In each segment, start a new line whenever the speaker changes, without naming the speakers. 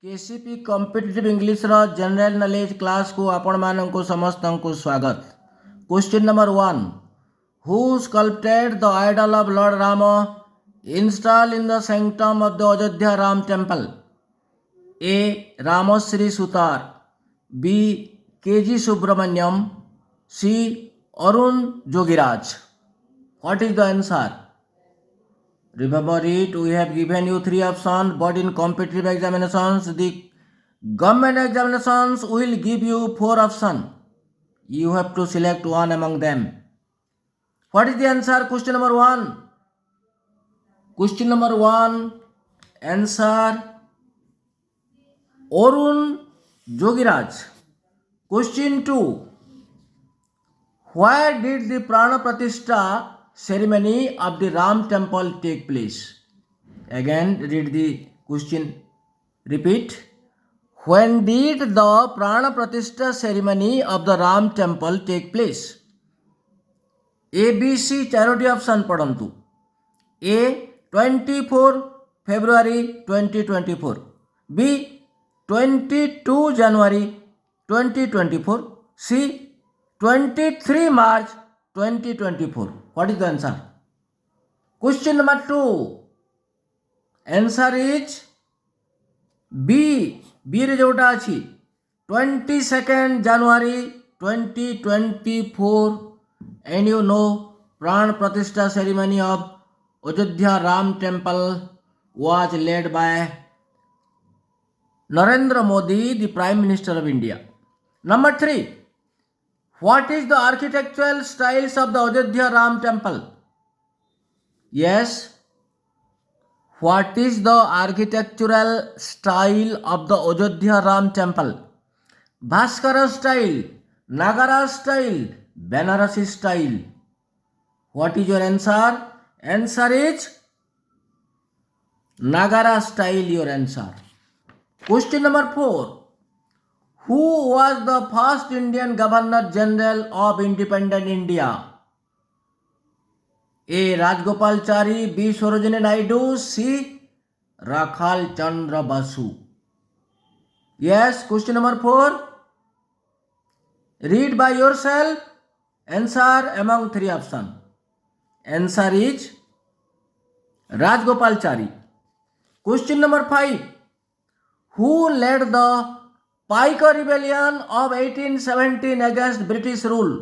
KCP competitive English रो general knowledge class को आपण मानक समस्त को स्वागत। Question number 1, who sculpted the idol of lord Ram installed in the sanctum of the Ayodhya Ram temple? A Ramshree Sutar, B KG Subramanyam, C Arun Jogiraj. What is the answer? Remember it, we have given you 3 options, but in competitive examinations, the government examinations will give you 4 options. You have to select one among them. What is the answer? Question number 1. Question number 1, answer Arun Jogiraj. Question 2, where did the Prana Pratishtha ceremony of the Ram temple take place? Again, read the question. Repeat. When did the Prana Pratishtha ceremony of the Ram temple take place? A, B, C चारोटी option पढ़ंतु। A 24 February 2024, B 22 January 2024, C 23 March 2024. What is the answer? Question number 2. Answer is B. B रे जोटा अछि 22nd January 2024, and you know Pran Pratishtha ceremony of Ayodhya Ram temple was led by Narendra Modi, the Prime Minister of India. Number 3. What is the architectural styles of the Ayodhya Ram temple? Yes. What is the architectural style of the Ayodhya Ram temple? Bhaskara style, Nagara style, Banarasi style. What is your answer? Answer is Nagara style, your answer. Question number 4. Who was the first Indian Governor General of independent India? A. Rajgopalachari, B. Sarojini Naidu, C. Rakhal Chandra Basu. Yes, question number 4. Read by yourself. Answer among 3 options. Answer is Rajgopalachari. Question number 5. Who led the Paika rebellion of 1817 against British rule?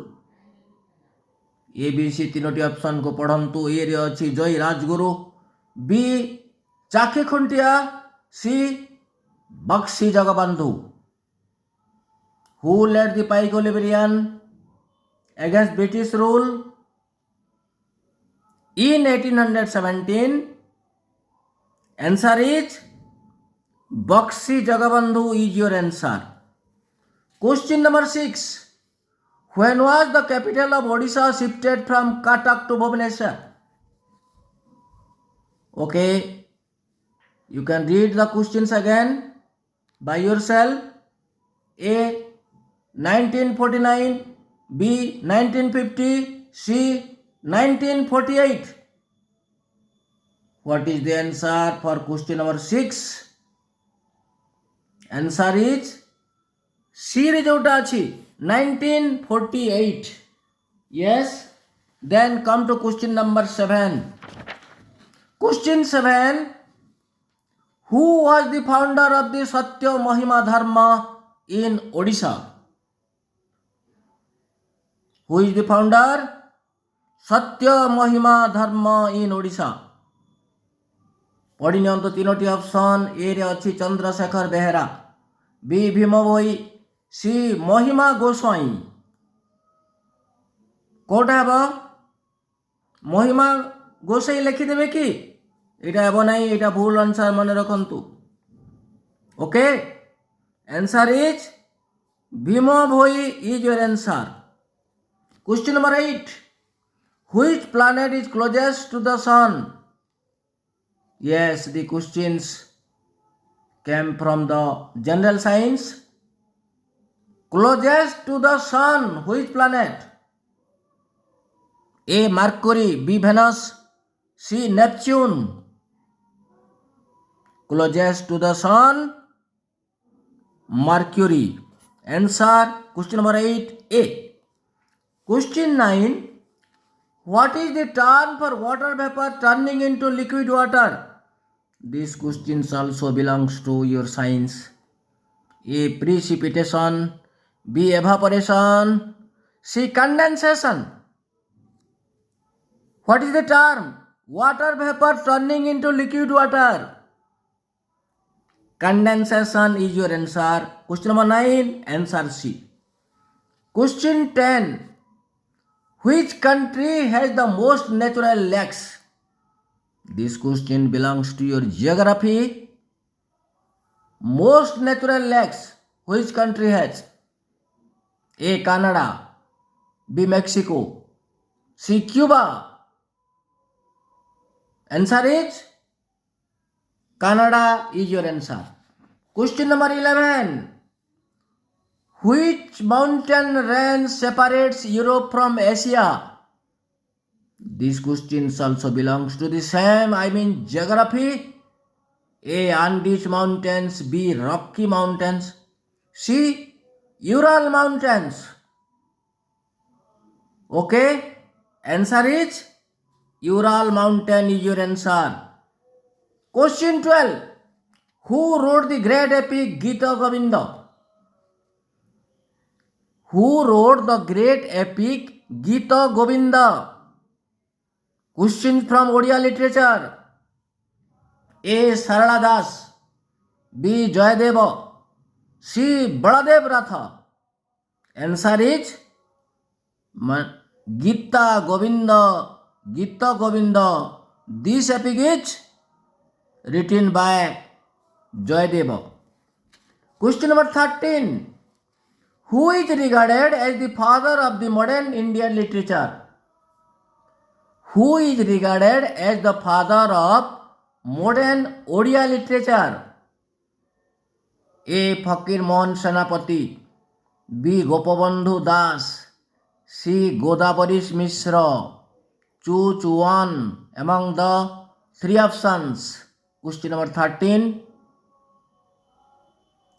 A B C तीनोटी option को पढ़ंतु। A रे अछि Jay Rajguru, B Chakhi Khuntia, C Bakshi Jagabandhu. Who led the Paika rebellion against British rule in 1817? Answer is Bakshi Jagabandhu is your answer. Question number 6. When was the capital of Odisha shifted from Cuttack to Bhubaneswar? Okay, you can read the questions again by yourself. A 1949, B 1950, C 1948. What is the answer for question number 6? Answer is C रे जोटा अछि 1948. Yes. Then come to question number 7. Question 7. Who was the founder of the Satya Mahima Dharma in Odisha? Who is the founder? Satya Mahima Dharma in Odisha. पढ़ी नियंतु तीनोटी option. ए रे अछि Chandrashekhar Behera, B Bhim भोई, सी महिमा गोस्वाई। कोटा हेबो महिमा गोसाई लिखिदेबे कि एटा हेबो नै, एटा भूल आंसर मन रखंतु। Okay, answer is Bhima Bhoi is your answer. Question number 8. Which planet is closest to the sun? Yes, the questions came from the general science. Closest to the sun, which planet? A. Mercury, B. Venus, C. Neptune. Closest to the sun, Mercury. Answer question number 8A. Question 9. What is the term for water vapor turning into liquid water? This question also belongs to your science. A. Precipitation. B. Evaporation. C. Condensation. What is the term? Water vapor turning into liquid water. Condensation is your answer. Question number 9, answer C. Question 10. Which country has the most natural lakes? This question belongs to your geography. Most natural lakes, which country has? A. Canada. B. Mexico. C. Cuba. Answer is Canada is your answer. Question number 11. Which mountain range separates Europe from Asia? This question also belongs to the same, geography. A. Andes Mountains. B. Rocky Mountains. C. Ural Mountains. Okay, answer is Ural Mountain is your answer. Question 12. Who wrote the great epic Gita Govinda? Who wrote the great epic Gita Govinda? Question from Odia literature. A. Sarala Das. B. Jayadeva. C. Baladev Ratha. Answer is Gita Govinda. Gita Govinda. This epic is written by Jayadeva. Question number 13. Who is regarded as the father of the modern Indian literature? Who is regarded as the father of modern Odia literature? A. Fakir Mohan Senapati. B. Gopabandhu Das. C. Godavari Mishra. Choose one among the three options. Question number 13.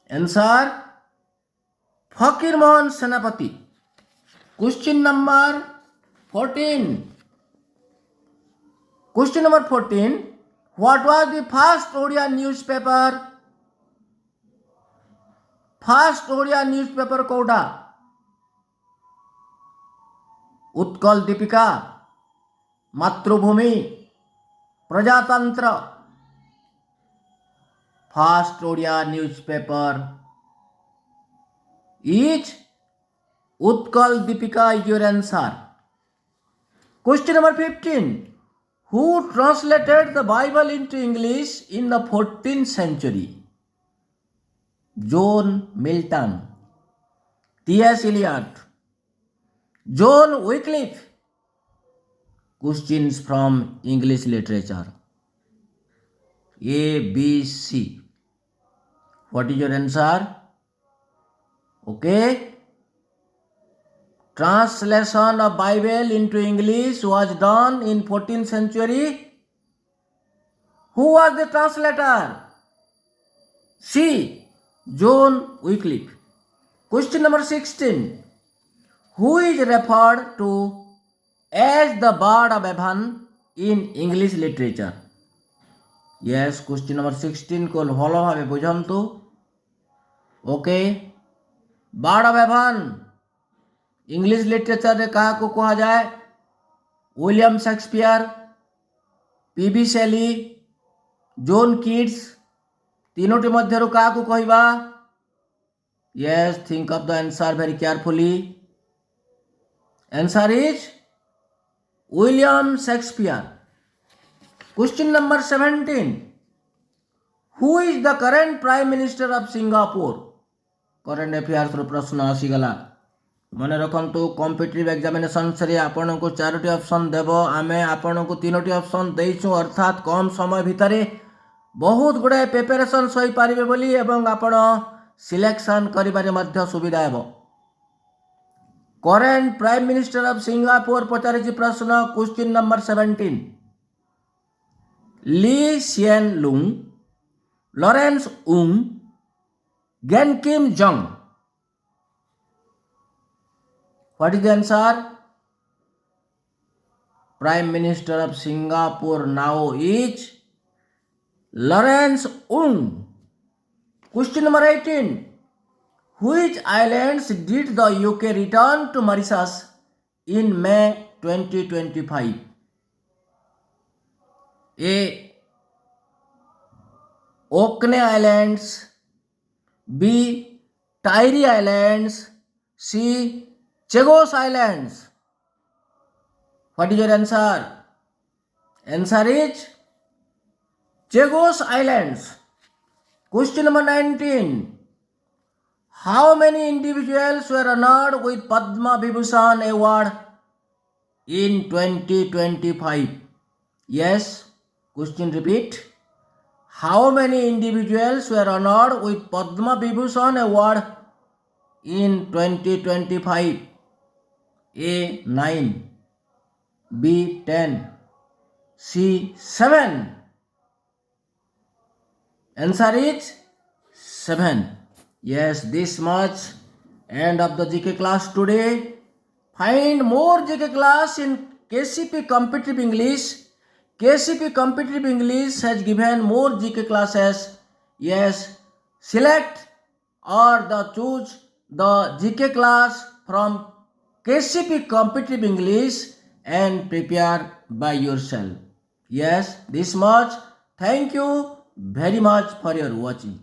Answer Fakir Mohan Senapati. Question number 14. Question number 14. What was the first Odia newspaper? First Odia newspaper कोटा? Utkal Dipika, Matrubhumi, Prajatantra. First Odia newspaper is Utkal Deepika is your answer. Question number 15. Who translated the Bible into English in the 14th century? John Milton, T.S. Eliot, John Wycliffe. Questions from English literature. A, B, C. What is your answer? Okay. Translation of Bible into English was done in 14th century. Who was the translator? C. John Wycliffe. Question number 16. Who is referred to as the Bard of Avon in English literature? Yes, question number 16 को भलो भावे बुझंतु. Okay, bard of Avon English literature रे क्या को कहा जाए? William Shakespeare, PB Shelley, John Keats. तीनों टी मध्यरु क्या को कहबा? Yes, think of the answer very carefully. Answer is William Shakespeare. Question number 17. Who is the current Prime Minister of Singapore? Current affairs रो प्रश्न आसीगला. मन रखंतु कॉम्पिटिटिव एग्जामिनेशन से आपन को 4टी ऑप्शन देव. आमे आपन को 3टी ऑप्शन देइछु, अर्थात कम समय भितरे बहुत गुड़े प्रिपरेशन सही पारिबे बोली एवं आपन सिलेक्शन करिबारे मध्य सुविधा हेबो. Current prime minister of Singapore पचारिछि प्रश्न. Question number 17. Lee Hsien Loong, Lawrence Wong, Gan Kim Jong. What is the answer? Prime Minister of Singapore now is Lawrence Wong. Question number 18. Which islands did the UK return to Mauritius in May 2025? A. Orkney Islands, B. Tyree Islands, C. Chagos Islands. What is your answer? Answer is Chagos Islands. Question number 19. How many individuals were honored with Padma Vibhushan Award in 2025? Yes, question repeat. How many individuals were honored with Padma Vibhushan Award in 2025? A. 9, B. 10, C. 7. Answer is 7. Yes, this much. End of the GK class today. Find more GK class in KCP Competitive English. KCP Competitive English has given more GK classes. Yes, select or choose the GK class from KCP Competitive English and prepare by yourself. Yes, this much. Thank you very much for your watching.